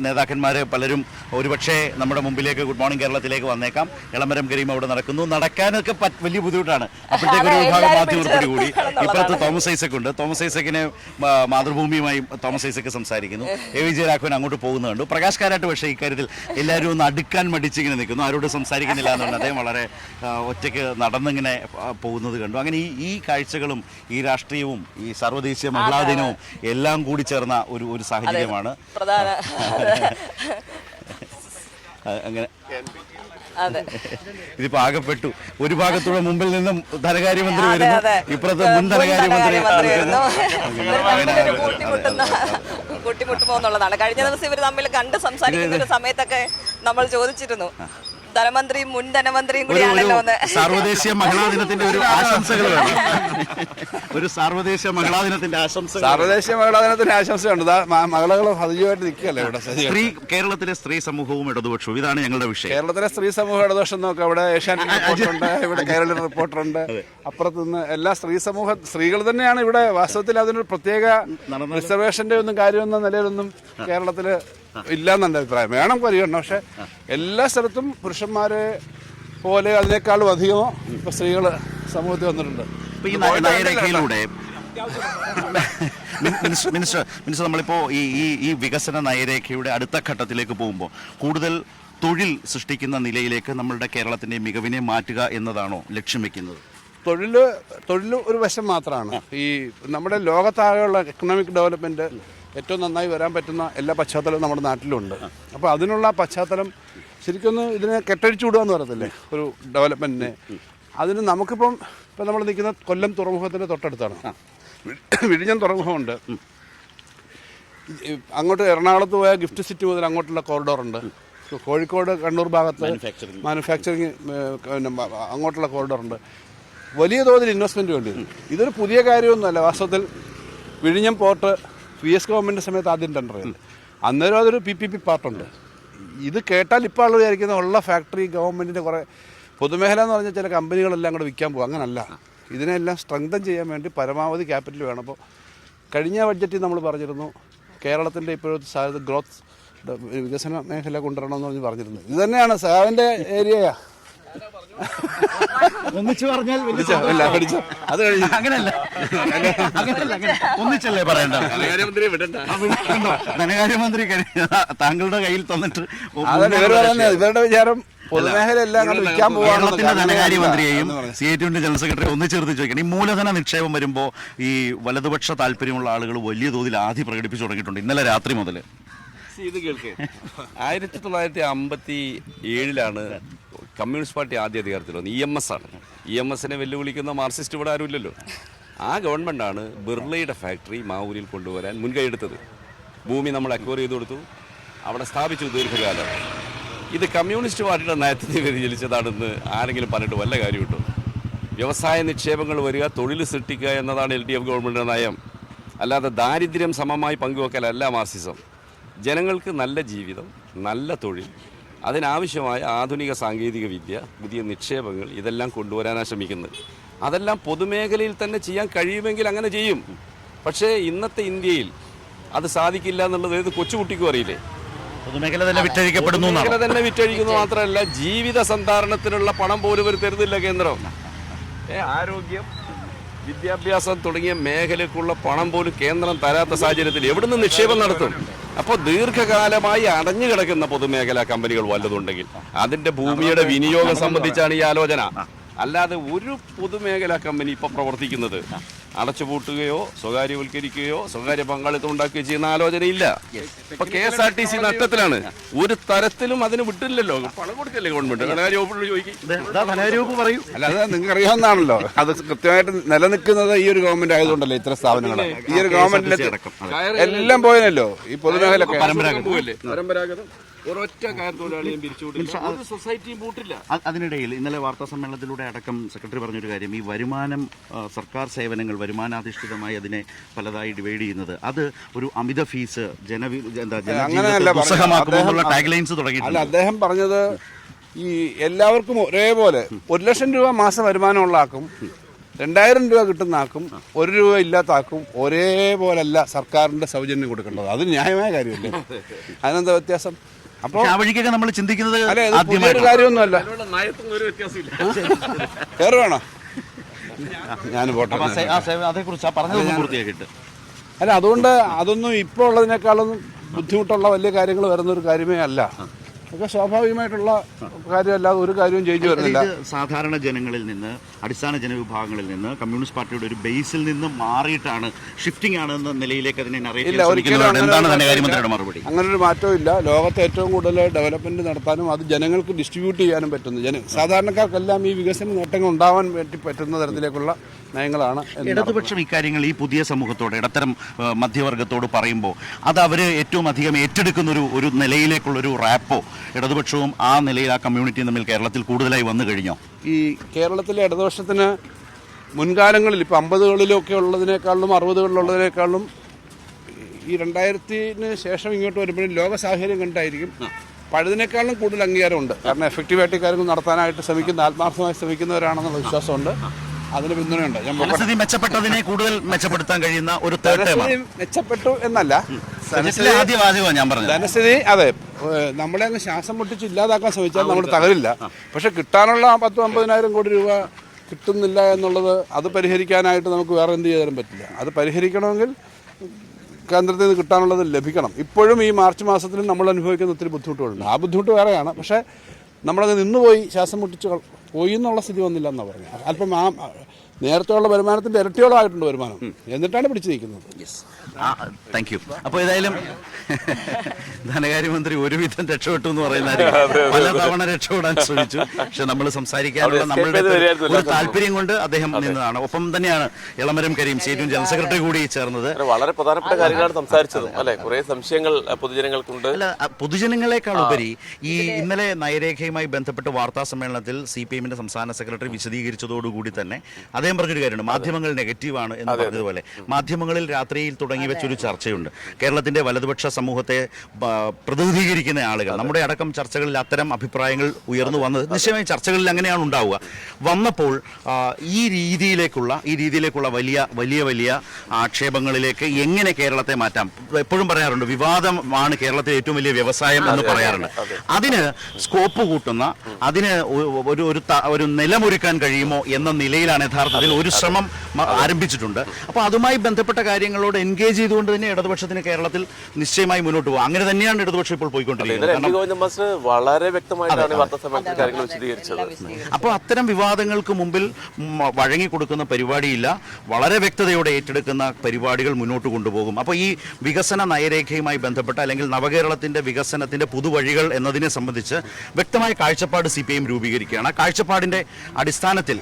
നേതാക്കന്മാർ പലരും ഒരുപക്ഷെ നമ്മുടെ മുമ്പിലേക്ക് ഗുഡ് മോർണിംഗ് കേരളത്തിലേക്ക് വന്നേക്കാം. എളമരം കരീം അവിടെ നടക്കുന്നു. നടക്കാനൊക്കെ വലിയ ബുദ്ധിമുട്ടാണ്. അപ്പോഴത്തേക്ക് ഒരു വിഭാഗം മാധ്യമപ്രവർത്തകർ കൂടി ഇപ്പുറത്ത് തോമസ് ഐസക് ഉണ്ട്. തോമസ് ഐസക്കിനെ മാതൃഭൂമിയുമായി തോമസ് ഐസക് സംസാരിക്കുന്നു. എ വി ജയരാഘവൻ അങ്ങോട്ട് പോകുന്നുണ്ട്. പ്രകാശ് കാരാട്ട് പക്ഷേ ഇക്കാര്യത്തിൽ എല്ലാവരും ഒന്ന് അടുക്കാൻ മടിച്ചിങ്ങനെ നിൽക്കുന്നു. ആരോട് സംസാരിക്കുന്നില്ല എന്നുണ്ട്. അദ്ദേഹം വളരെ ഒറ്റയ്ക്ക് നടന്നിങ്ങനെ പോകുന്നത് കണ്ടു. അങ്ങനെ ഈ കാഴ്ചകളും ഈ രാഷ്ട്രീയവും ഈ സർവ്വദേശീയ മഹിളാ ദിനവും എല്ലാം കൂടി ചേർന്ന ഒരു സാഹചര്യമാണ്. അങ്ങനെ ഇതിപ്പോ ആകെപ്പെട്ടു. ഒരു ഭാഗത്തൂടെ മുമ്പിൽ നിന്നും ധനകാര്യമന്ത്രി വരുന്നു, ഇപ്പുറത്ത് മുൻ ധനകാര്യമന്ത്രി കൂട്ടിമുട്ടുമോ എന്നുള്ളതാണ്. കഴിഞ്ഞ ദിവസം ഇവർ തമ്മിൽ കണ്ട് സംസാരിക്കുന്ന ഒരു സമയത്തൊക്കെ നമ്മൾ ചോദിച്ചിരുന്നു, ധനമന്ത്രിയും മുൻ ധനമന്ത്രിയും കൂടിയാണല്ലോ. സാർവദേശീയ മഹിളാ ദിനത്തിന്റെ ഒരു ആശംസകൾ ഒരു സാർവദേശീയ മഹിളാ ദിനത്തിന്റെ ആശംസ. സാർവദേശീയ മഹിളാ ദിനത്തിന്റെ ആശംസയുണ്ട്. മഹിളകൾ സജീവമായിട്ട് നിൽക്കുകയല്ലേ ഇവിടെ. കേരളത്തിലെ സ്ത്രീ സമൂഹവും ഇടതുപക്ഷവും, ഇതാണ് ഞങ്ങളുടെ വിഷയം. കേരളത്തിലെ സ്ത്രീ സമൂഹം ഇടതുപക്ഷം നോക്കാം. ഇവിടെ ഏഷ്യാനെറ്റ് റിപ്പോർട്ടറുണ്ട്, ഇവിടെ കേരള റിപ്പോർട്ടറുണ്ട്. അപ്പുറത്ത് നിന്ന് എല്ലാ സ്ത്രീകൾ തന്നെയാണ് ഇവിടെ. വാസ്തവത്തിൽ അതിനൊരു പ്രത്യേക റിസർവേഷന്റെ ഒന്നും കാര്യമൊന്നും നിലയിലൊന്നും കേരളത്തില് ഇല്ലാന്നെന്റെ അഭിപ്രായം. വേണം പരിഗണന, പക്ഷെ എല്ലാ സ്ഥലത്തും പുരുഷന്മാരെ പോലെ അതിനേക്കാളും അധികമോ ഇപ്പൊ സ്ത്രീകൾ സമൂഹത്തിൽ വന്നിട്ടുണ്ട്. ഈ നയരേഖയിലൂടെ മിനിസ്റ്റർ നമ്മളിപ്പോ ഈ വികസന നയരേഖയുടെ അടുത്ത ഘട്ടത്തിലേക്ക് പോകുമ്പോൾ കൂടുതൽ തൊഴിൽ സൃഷ്ടിക്കുന്ന നിലയിലേക്ക് നമ്മളുടെ കേരളത്തിന്റെ മികവിനെ മാറ്റുക എന്നതാണോ ലക്ഷ്യം വെക്കുന്നത്? തൊഴിൽ ഒരു വശം മാത്രമാണ്. ഈ നമ്മുടെ ലോകത്താകെയുള്ള എക്കണോമിക് ഡെവലപ്മെന്റ് ഏറ്റവും നന്നായി വരാൻ പറ്റുന്ന എല്ലാ പശ്ചാത്തലവും നമ്മുടെ നാട്ടിലുണ്ട്. അപ്പോൾ അതിനുള്ള പശ്ചാത്തലം ശരിക്കൊന്ന് ഇതിനെ കെട്ടഴിച്ചു വിടുക എന്ന് പറയത്തില്ലേ ഒരു ഡെവലപ്മെൻറ്റിനെ. അതിന് നമുക്കിപ്പം നമ്മൾ നിൽക്കുന്ന കൊല്ലം തുറമുഖത്തിൻ്റെ തൊട്ടടുത്താണ്. വിഴിഞ്ഞം തുറമുഖമുണ്ട്. അങ്ങോട്ട് എറണാകുളത്ത് പോയ ഗിഫ്റ്റ് സിറ്റി മുതൽ അങ്ങോട്ടുള്ള കോറിഡോറുണ്ട്. കോഴിക്കോട് കണ്ണൂർ ഭാഗത്ത് മാനുഫാക്ചറിങ് അങ്ങോട്ടുള്ള കോറിഡോറുണ്ട്. വലിയ തോതിൽ ഇൻവെസ്റ്റ്മെൻറ്റ് വേണ്ടി വരും. ഇതൊരു പുതിയ കാര്യമൊന്നുമല്ല. വാസ്തവത്തിൽ വിഴിഞ്ഞം പോർട്ട് PS ഗവൺമെൻറ് സമയത്ത് ആദ്യം ടെൻഡർ ചെയ്തു. അന്നേരം അതൊരു PPP പാർട്ടുണ്ട്. ഇത് കേട്ടാൽ ഇപ്പോൾ ആൾ വിചാരിക്കുന്ന ഉള്ള ഫാക്ടറി ഗവൺമെൻറ്റിൻ്റെ കുറേ പൊതുമേഖല എന്ന് പറഞ്ഞാൽ ചില കമ്പനികളെല്ലാം കൂടെ വിൽക്കാൻ പോകും. അങ്ങനല്ല. ഇതിനെല്ലാം സ്ട്രെങ്തൻ ചെയ്യാൻ വേണ്ടി പരമാവധി ക്യാപിറ്റൽ വേണം. അപ്പോൾ കഴിഞ്ഞ ബഡ്ജറ്റിൽ നമ്മൾ പറഞ്ഞിരുന്നു കേരളത്തിൻ്റെ ഇപ്പോഴത്തെ സാധ്യത ഗ്രോത്ത് വികസന മേഖല കൊണ്ടുവരണമെന്ന് പറഞ്ഞിരുന്നു. ഇത് തന്നെയാണ് സാവിൻ്റെ ഏരിയയാ. ഒന്നിച്ചു പറഞ്ഞാൽ അത് കഴിഞ്ഞു. അങ്ങനല്ല, ഒന്നിച്ചല്ലേ പറയണ്ട. ധനകാര്യമന്ത്രി താങ്കളുടെ കയ്യിൽ തന്നിട്ട് ഇവരുടെ വിചാരം പൊതുമേഖല എല്ലാം വിൽക്കാൻ കേരളത്തിന്റെ ധനകാര്യമന്ത്രിയെയും CITU ജനറൽ സെക്രട്ടറി ഒന്നിച്ചേർത്ത് ചോദിക്കണം. ഈ മൂലധന നിക്ഷേപം വരുമ്പോൾ ഈ വലതുപക്ഷ താല്പര്യമുള്ള ആളുകൾ വലിയ തോതിൽ ആധി പ്രകടിപ്പിച്ചു തുടങ്ങിയിട്ടുണ്ട്. ഇന്നലെ രാത്രി മുതൽ ഇത് കേൾക്കേ 1957 കമ്മ്യൂണിസ്റ്റ് പാർട്ടി ആദ്യ അധികാരത്തിൽ വന്നു. EMS ആണ്. EMSനെ വെല്ലുവിളിക്കുന്ന മാർക്സിസ്റ്റ് ഇവിടെ ആരുമില്ലല്ലോ. ആ ഗവൺമെൻറ്റാണ് ബിർളയുടെ ഫാക്ടറി മാവൂരിൽ കൊണ്ടുവരാൻ മുൻകൈയെടുത്തത്. ഭൂമി നമ്മൾ അക്വയർ ചെയ്ത് കൊടുത്തു, അവിടെ സ്ഥാപിച്ചു ദീർഘകാലം. ഇത് കമ്മ്യൂണിസ്റ്റ് പാർട്ടിയുടെ നയത്തിന് വ്യതിചലിച്ചതാണെന്ന് ആരെങ്കിലും പറഞ്ഞിട്ട് വല്ല കാര്യം കിട്ടും. വ്യവസായ നിക്ഷേപങ്ങൾ വരിക, തൊഴിൽ സൃഷ്ടിക്കുക എന്നതാണ് LDF ഗവൺമെൻറ്റിൻ്റെ നയം. അല്ലാതെ ദാരിദ്ര്യം സമമായി പങ്കുവെക്കലല്ല മാർക്സിസം. ജനങ്ങൾക്ക് നല്ല ജീവിതം, നല്ല തൊഴിൽ, അതിനാവശ്യമായ ആധുനിക സാങ്കേതിക വിദ്യ, പുതിയ നിക്ഷേപങ്ങൾ, ഇതെല്ലാം കൊണ്ടുവരാനാണ് ശ്രമിക്കുന്നത്. അതെല്ലാം പൊതുമേഖലയിൽ തന്നെ ചെയ്യാൻ കഴിയുമെങ്കിൽ അങ്ങനെ ചെയ്യും. പക്ഷേ ഇന്നത്തെ ഇന്ത്യയിൽ അത് സാധിക്കില്ല എന്നുള്ളത് ഏത് കൊച്ചുകുട്ടിക്കും അറിയില്ലേ. പൊതുമേഖല തന്നെ വിറ്റഴിക്കുന്നു മാത്രമല്ല, ജീവിത സന്ധാരണത്തിനുള്ള പണം പോലും ഒരു തരുന്നില്ല കേന്ദ്രം. ആരോഗ്യം, വിദ്യാഭ്യാസം തുടങ്ങിയ മേഖലയ്ക്കുള്ള പണം പോലും കേന്ദ്രം തരാത്ത സാഹചര്യത്തിൽ എവിടുന്ന് നിക്ഷേപം നടത്തും? അപ്പോൾ ദീർഘകാലമായി അടഞ്ഞു കിടക്കുന്ന പൊതുമേഖലാ കമ്പനികൾ വല്ലതുണ്ടെങ്കിൽ അതിന്റെ ഭൂമിയുടെ വിനിയോഗം സംബന്ധിച്ചാണ് ഈ ആലോചന. അല്ലാതെ ഒരു പൊതുമേഖലാ കമ്പനി ഇപ്പൊ പ്രവർത്തിക്കുന്നത് അടച്ചുപൂട്ടുകയോ സ്വകാര്യവൽക്കരിക്കുകയോ സ്വകാര്യ പങ്കാളിത്തം ഉണ്ടാക്കുകയോ ചെയ്യുന്ന ആലോചനയില്ല. ഇപ്പൊ KSRTC നഷ്ടത്തിലാണ്. ഒരു തരത്തിലും അതിന് വിട്ടില്ലല്ലോ. പണം കൊടുക്കല്ലേ ഗവൺമെന്റ്? ധനകാര്യവകുപ്പ് പറയൂ. അല്ലാതെ നിങ്ങൾക്ക് അറിയാവുന്നതാണല്ലോ. അത് കൃത്യമായിട്ട് നിലനിൽക്കുന്നത് ഈ ഒരു ഗവൺമെന്റ് ആയതുകൊണ്ടല്ലേ ഇത്ര സ്ഥാപനങ്ങൾ. ഈ ഒരു ഗവൺമെന്റിൽ എല്ലാം പോയനല്ലോ. ഈ പൊതുമേഖല പരമ്പരാഗതം ഒരൊറ്റ കയർത്തൊഴിലാളിയും പിരിച്ചുവിട്ടില്ല, സൊസൈറ്റിയും പൂട്ടില്ല. അതിനിടയിൽ ഇന്നലെ വാർത്താ സമ്മേളനത്തിലൂടെ അടക്കം സെക്രട്ടറി പറഞ്ഞൊരു കാര്യം, ഈ വരുമാനം, സർക്കാർ സേവനങ്ങൾ വരുമാനാധിഷ്ഠിതമായി അതിനെ പലതായി ഡിവൈഡ് ചെയ്യുന്നത്, അത് ഒരു അമിത ഫീസ് ദുസ്സഹമാക്കുമെന്നുള്ള ടാഗ് ലൈൻസ് തുടങ്ങിയിട്ടുണ്ട്. അദ്ദേഹം പറഞ്ഞത് ഈ എല്ലാവർക്കും ഒരേപോലെ 1 ലക്ഷം രൂപ മാസം വരുമാനമുള്ള ആക്കും 2000 രൂപ കിട്ടുന്ന ആക്കും 1 രൂപ ഇല്ലാത്ത ആക്കും ഒരേപോലല്ല സർക്കാരിൻ്റെ സൗജന്യം കൊടുക്കേണ്ടത്. അത് ന്യായമായ കാര്യമല്ലേ? അതിനെന്താ വ്യത്യാസം? അപ്പോൾ ആ വഴിക്കൊക്കെ നമ്മൾ ചിന്തിക്കുന്നത് അല്ലെ, അത് പുതിയൊരു കാര്യമൊന്നുമല്ല. കയറുവാണോ? ഞാൻ പോട്ടെ. അതേക്കുറിച്ച് പറഞ്ഞത് പൂർത്തിയാക്കിയിട്ട് അല്ല, അതുകൊണ്ട് അതൊന്നും ഇപ്പോൾ ഉള്ളതിനേക്കാളും ബുദ്ധിമുട്ടുള്ള വലിയ കാര്യങ്ങൾ വരുന്നൊരു കാര്യമേ അല്ല. ഒക്കെ സ്വാഭാവികമായിട്ടുള്ള കാര്യമല്ലാതെ ഒരു കാര്യവും ചെയ്തു വരുന്നില്ല. സാധാരണ ജനങ്ങളിൽ നിന്ന്, അടിസ്ഥാന ജനവിഭാഗങ്ങളിൽ നിന്ന്, കമ്മ്യൂണിസ്റ്റ് പാർട്ടിയുടെ ഒരു ബേസിൽ നിന്ന് മാറിയിട്ടാണ്, ഷിഫ്റ്റിംഗ് ആണെന്ന നിലയിലേക്ക് അതിനെ എന്താണ് മറുപടി? അങ്ങനൊരു മാറ്റവും ഇല്ല. ലോകത്തെ ഏറ്റവും കൂടുതൽ ഡെവലപ്മെന്റ് നടത്താനും അത് ജനങ്ങൾക്ക് ഡിസ്ട്രിബ്യൂട്ട് ചെയ്യാനും പറ്റുന്നു. സാധാരണക്കാർക്കെല്ലാം ഈ വികസന നേട്ടങ്ങൾ ഉണ്ടാവാൻ വേണ്ടി പറ്റുന്ന തരത്തിലേക്കുള്ള നയങ്ങളാണ്. ഇടതുപക്ഷം ഇക്കാര്യങ്ങൾ ഈ പുതിയ സമൂഹത്തോട്, ഇടത്തരം മധ്യവർഗത്തോട് പറയുമ്പോൾ അത് അവർ ഏറ്റവും അധികം ഏറ്റെടുക്കുന്ന ഒരു നിലയിലേക്കുള്ളൊരു റാപ്പോ ഇടതുപക്ഷവും ആ നിലയിൽ ആ കമ്മ്യൂണിറ്റിയും തമ്മിൽ കേരളത്തിൽ കൂടുതലായി വന്നു കഴിഞ്ഞോ? ഈ കേരളത്തിലെ ഇടതുപക്ഷത്തിന് മുൻകാലങ്ങളിൽ ഇപ്പോൾ 50കളിലൊക്കെ ഉള്ളതിനേക്കാളും 60കളിലുള്ളതിനേക്കാളും ഈ 2000-ന് ശേഷം ഇങ്ങോട്ട് വരുമ്പോഴും ലോക സാഹചര്യം കണ്ടായിരിക്കും പഴയതിനേക്കാളും കൂടുതൽ അംഗീകാരമുണ്ട്. കാരണം എഫക്റ്റീവായിട്ട് കാര്യങ്ങൾ നടത്താനായിട്ട് ആത്മാർത്ഥമായി ശ്രമിക്കുന്നവരാണെന്നുള്ള വിശ്വാസമുണ്ട്. അതിന് പിന്തുണയുണ്ട്. പരിസ്ഥിതി മെച്ചപ്പെട്ടതിനെ കൂടുതൽ മെച്ചപ്പെടുത്താൻ കഴിയുന്ന ഒരു തേർഡ് ടൈമാണ്. മെച്ചപ്പെട്ടു എന്നല്ല, ധനസ്ഥിതി അതെ നമ്മളെ അങ്ങ് ശ്വാസം മുട്ടിച്ച് ഇല്ലാതാക്കാൻ ശ്രമിച്ചാൽ നമ്മൾ തകരില്ല. പക്ഷെ കിട്ടാനുള്ള 10-50,000 കോടി രൂപ കിട്ടുന്നില്ല എന്നുള്ളത് അത് പരിഹരിക്കാനായിട്ട് നമുക്ക് വേറെ എന്ത് ചെയ്യാനും പറ്റില്ല. അത് പരിഹരിക്കണമെങ്കിൽ കേന്ദ്രത്തിൽ നിന്ന് കിട്ടാനുള്ളത് ലഭിക്കണം. ഇപ്പോഴും ഈ മാർച്ച് മാസത്തിൽ നമ്മൾ അനുഭവിക്കുന്ന ഒത്തിരി ബുദ്ധിമുട്ടുകളുണ്ട്. ആ ബുദ്ധിമുട്ട് വേറെയാണ്. പക്ഷേ നമ്മളത് നിന്നുപോയി ശ്വാസം മുട്ടിച്ച് പോയി എന്നുള്ള സ്ഥിതി വന്നില്ല എന്നാണ് പറഞ്ഞത്. അല്പം നേരത്തെയുള്ള വരുമാനത്തിൻ്റെ ഇരട്ടിയോളം ആയിട്ടുണ്ട് വരുമാനം. എന്നിട്ടാണ് പിടിച്ചു നിൽക്കുന്നത്. Thank you. അപ്പോൾ ഏതായാലും ധനകാര്യമന്ത്രി ഒരുവിധം രക്ഷപ്പെട്ടു എന്ന് പറയുന്ന പലതവണ രക്ഷപ്പെടാൻ ശ്രമിച്ചു. പക്ഷെ നമ്മൾ സംസാരിക്കാനുള്ള നമ്മളുടെ ഒരു താല്പര്യം കൊണ്ട് അദ്ദേഹം നിന്നതാണ്. ഒപ്പം തന്നെയാണ് Elamaram Kareem, state general secretary കൂടി ചേർന്നത്. വളരെ പ്രധാനപ്പെട്ട കാര്യങ്ങളാണ് സംസാരിച്ചത് അല്ലെ. കുറെ സംശയങ്ങൾ പൊതുജനങ്ങൾക്കുണ്ട്. അല്ല, പൊതുജനങ്ങളെക്കാൾ ഉപരി ഈ ഇന്നലെ നയരേഖയുമായി ബന്ധപ്പെട്ട് വാർത്താ സമ്മേളനത്തിൽ CPM-ന്റെ സംസ്ഥാന സെക്രട്ടറി വിശദീകരിച്ചതോടുകൂടി തന്നെ അദ്ദേഹം പറഞ്ഞൊരു കാര്യമുണ്ട്. മാധ്യമങ്ങൾ നെഗറ്റീവാണ് എന്ന് പറഞ്ഞതുപോലെ മാധ്യമങ്ങളിൽ രാത്രിയിൽ തുടങ്ങി വെച്ചൊരു ചർച്ചയുണ്ട്. കേരളത്തിന്റെ വലതുപക്ഷ സമൂഹത്തെ പ്രതിനിധീകരിക്കുന്ന ആളുകൾ, നമ്മുടെ അടക്കം ചർച്ചകളിൽ അത്തരം അഭിപ്രായങ്ങൾ ഉയർന്നു വന്നത് നിശ്ചയമായും ചർച്ചകളിൽ അങ്ങനെയാണ് ഉണ്ടാവുക. വന്നപ്പോൾ ഈ രീതിയിലേക്കുള്ള വലിയ ആക്ഷേപങ്ങളിലേക്ക് എങ്ങനെ കേരളത്തെ മാറ്റാം? എപ്പോഴും പറയാറുണ്ട്, വിവാദമാണ് കേരളത്തിലെ ഏറ്റവും വലിയ വ്യവസായം എന്ന് പറയാറുണ്ട്. അതിന് സ്കോപ്പ് കൂട്ടുന്ന, അതിന് ഒരു നിലമൊരുക്കാൻ കഴിയുമോ എന്ന നിലയിലാണ് യഥാർത്ഥത്തിൽ ഒരു ശ്രമം ആരംഭിച്ചിട്ടുണ്ട്. അപ്പോൾ അതുമായി ബന്ധപ്പെട്ട കാര്യങ്ങളോട് എൻഗേജ് ചെയ്തുകൊണ്ട് തന്നെ ഇടതുപക്ഷത്തിന് കേരളത്തിൽ നിശ്ചയമായി മുന്നോട്ട് പോകും. അങ്ങനെ തന്നെയാണ് ഇടതുപക്ഷം ഇപ്പോൾ പോയിക്കൊണ്ടിരിക്കുന്നത്. വളരെ വ്യക്തമായിട്ടാണ് വാർത്താസമ്മേളനത്തിൽ കാര്യങ്ങൾ വിശദീകരിച്ചത്. അപ്പോൾ അത്തരം വിവാദങ്ങൾക്ക് മുമ്പിൽ വഴങ്ങിക്കൊടുക്കുന്ന പരിപാടിയില്ല. വളരെ വ്യക്തതയോടെ ഏറ്റെടുക്കുന്ന പരിപാടികൾ മുന്നോട്ട് കൊണ്ടുപോകും. അപ്പോൾ ഈ വികസന നയരേഖയുമായി ബന്ധപ്പെട്ട, അല്ലെങ്കിൽ നവകേരളത്തിന്റെ വികസനത്തിന്റെ പുതുവഴികൾ എന്നതിനെ സംബന്ധിച്ച് വ്യക്തമായ കാഴ്ചപ്പാട് CPM രൂപീകരിക്കുകയാണ്. ആ കാഴ്ചപ്പാടിന്റെ അടിസ്ഥാനത്തിൽ